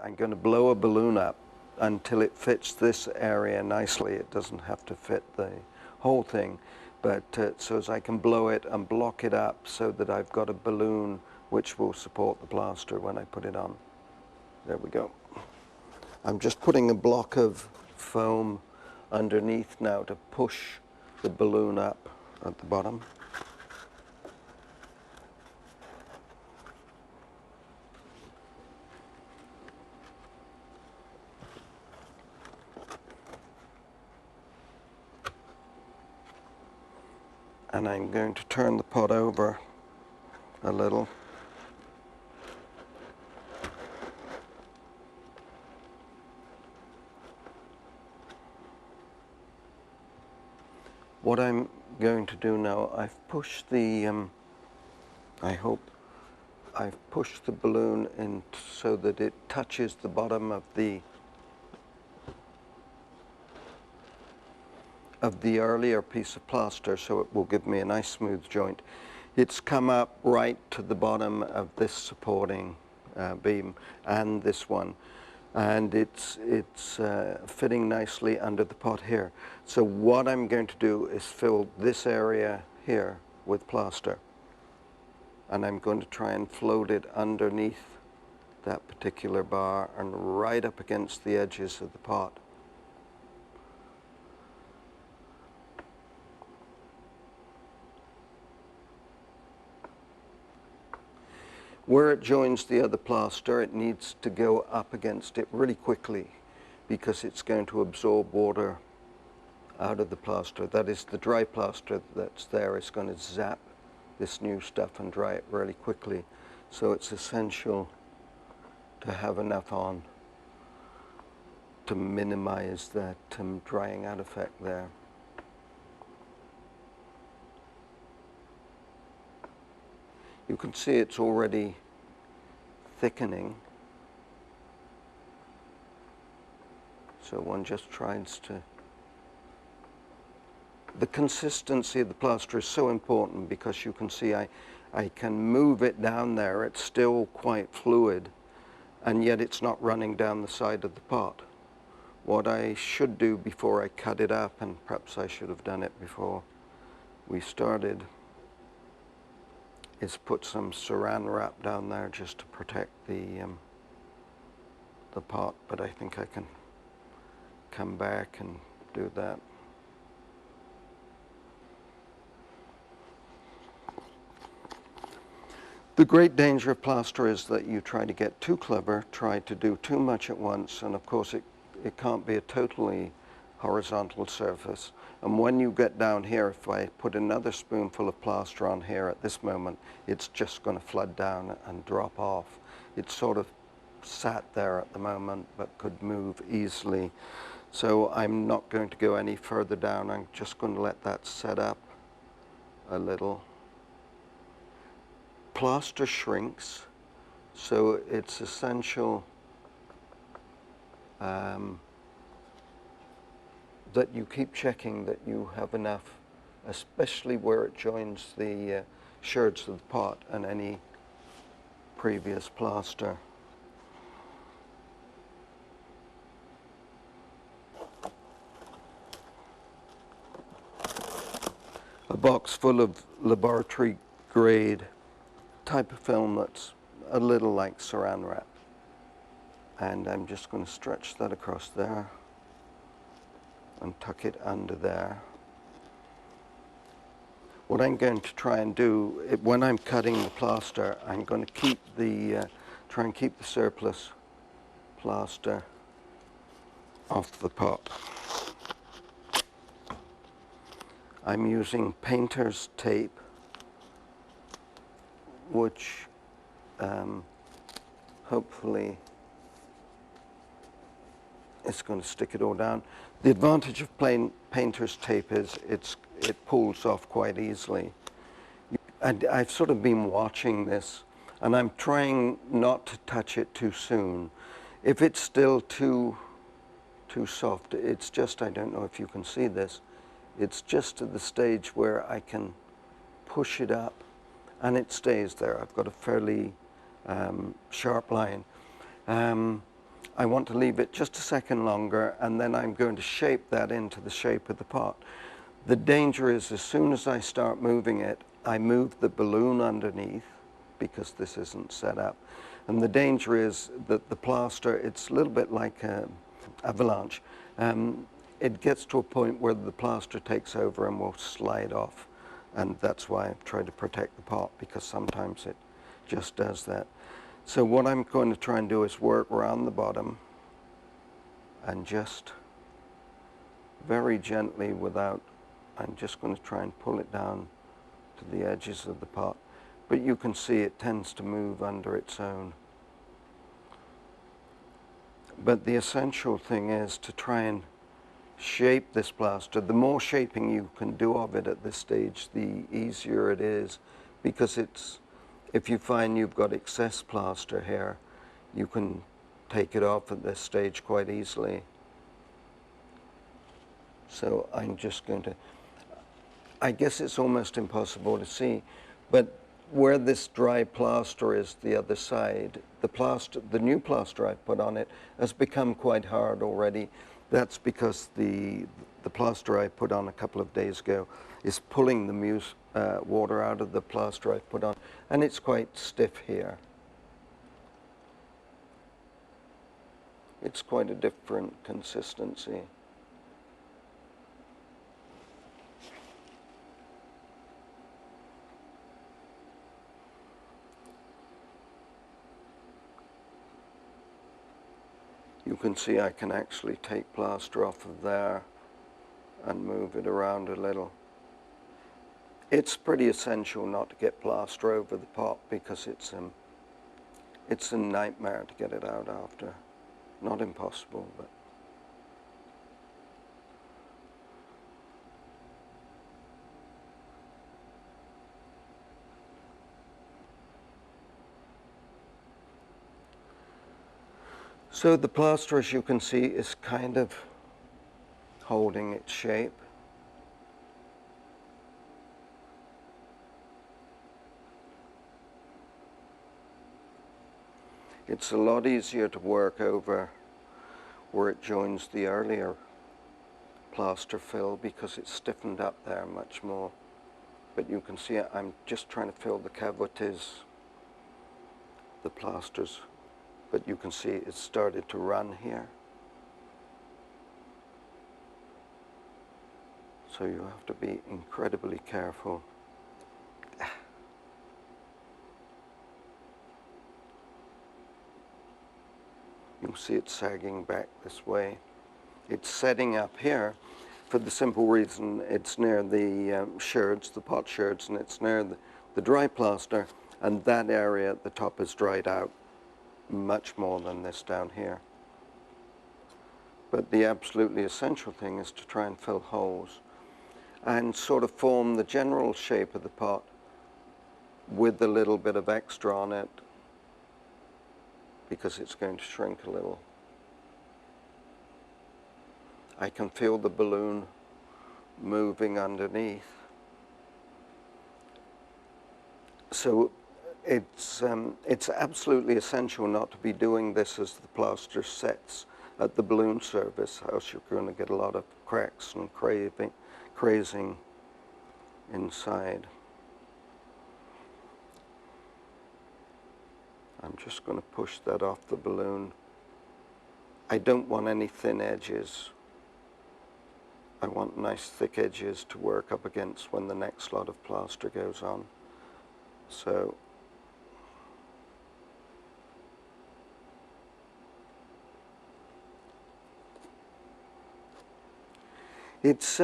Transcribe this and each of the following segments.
I'm going to blow a balloon up until it fits this area nicely. It doesn't have to fit the whole thing, but so as I can blow it and block it up so that I've got a balloon which will support the plaster when I put it on. There we go. I'm just putting a block of foam underneath now to push the balloon up at the bottom. And I'm going to turn the pot over a little. What I'm going to do now, I've pushed the, I hope I've pushed the balloon in so that it touches the bottom of the earlier piece of plaster, so it will give me a nice smooth joint. It's come up right to the bottom of this supporting beam and this one, and it's fitting nicely under the pot here. So what I'm going to do is fill this area here with plaster, and I'm going to try and float it underneath that particular bar and right up against the edges of the pot. Where it joins the other plaster, it needs to go up against it really quickly because it's going to absorb water out of the plaster. That is, the dry plaster that's there is going to zap this new stuff and dry it really quickly. So it's essential to have enough on to minimize that drying out effect there. You can see it's already thickening. So one just tries to... The consistency of the plaster is so important because you can see I can move it down there. It's still quite fluid, and yet it's not running down the side of the pot. What I should do before I cut it up, and perhaps I should have done it before we started, is put some saran wrap down there just to protect the pot, but I think I can come back and do that. The great danger of plaster is that you try to get too clever, try to do too much at once, and of course it can't be a totally horizontal surface. And when you get down here, if I put another spoonful of plaster on here at this moment, it's just going to flood down and drop off. It's sort of sat there at the moment, but could move easily. So I'm not going to go any further down. I'm just going to let that set up a little. Plaster shrinks, so it's essential that you keep checking that you have enough, especially where it joins the sherds of the pot and any previous plaster. A box full of laboratory grade type of film that's a little like saran wrap. And I'm just going to stretch that across there and tuck it under there. What I'm going to try and do, when I'm cutting the plaster, I'm going to keep the, try and keep the surplus plaster off the pot. I'm using painter's tape, which hopefully it's going to stick it all down. The advantage of plain painter's tape is it pulls off quite easily. And I've sort of been watching this, and I'm trying not to touch it too soon. If it's still too soft, it's just, I don't know if you can see this, it's just at the stage where I can push it up and it stays there. I've got a fairly sharp line. I want to leave it just a second longer, and then I'm going to shape that into the shape of the pot. The danger is as soon as I start moving it, I move the balloon underneath because this isn't set up. And the danger is that the plaster, it's a little bit like an avalanche. It gets to a point where the plaster takes over and will slide off. And that's why I've tried to protect the pot, because sometimes it just does that. So what I'm going to try and do is work around the bottom and just very gently I'm just going to try and pull it down to the edges of the pot. But you can see it tends to move under its own. But the essential thing is to try and shape this plaster. The more shaping you can do of it at this stage, the easier it is, because if you find you've got excess plaster here, you can take it off at this stage quite easily. So I'm just going to, I guess it's almost impossible to see, but where this dry plaster is the other side, the new plaster I put on it has become quite hard already. That's because the plaster I put on a couple of days ago is pulling the water out of the plaster I put on, and it's quite stiff here. It's quite a different consistency. You can see I can actually take plaster off of there and move it around a little. It's pretty essential not to get plaster over the pot, because it's a nightmare to get it out after. Not impossible, but. So the plaster, as you can see, is kind of holding its shape. It's a lot easier to work over where it joins the earlier plaster fill, because it's stiffened up there much more. But you can see I'm just trying to fill the cavities, the plasters. But you can see it's started to run here. So you have to be incredibly careful. You'll see it sagging back this way. It's setting up here for the simple reason it's near the sherds, the pot sherds, and it's near the dry plaster, and that area at the top is dried out much more than this down here. But the absolutely essential thing is to try and fill holes and sort of form the general shape of the pot with a little bit of extra on it, because it's going to shrink a little. I can feel the balloon moving underneath. So it's absolutely essential not to be doing this as the plaster sets at the balloon surface, else you're going to get a lot of cracks and crazing inside. I'm just going to push that off the balloon. I don't want any thin edges. I want nice thick edges to work up against when the next lot of plaster goes on. So it's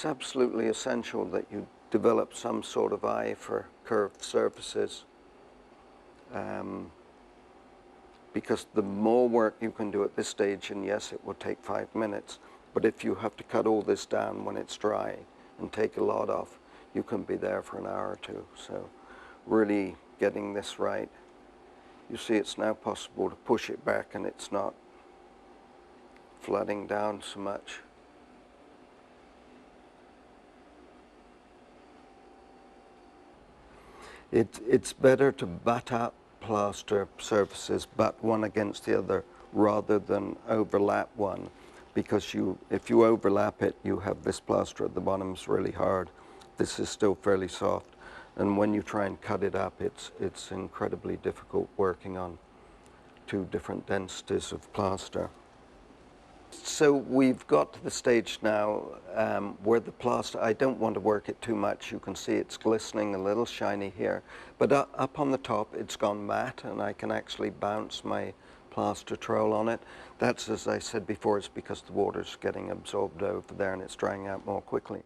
absolutely essential that you develop some sort of eye for curved surfaces, because the more work you can do at this stage, and yes, it will take 5 minutes, but if you have to cut all this down when it's dry and take a lot off, you can be there for an hour or two. So really getting this right. You see it's now possible to push it back and it's not flooding down so much. It's better to butt up plaster surfaces butt one against the other rather than overlap one, because if you overlap it, you have this plaster at the bottom is really hard. This is still fairly soft, and when you try and cut it up, it's incredibly difficult working on two different densities of plaster. So we've got to the stage now where the plaster, I don't want to work it too much. You can see it's glistening, a little shiny here. But up on the top, it's gone matte, and I can actually bounce my plaster trowel on it. That's, as I said before, it's because the water's getting absorbed over there and it's drying out more quickly.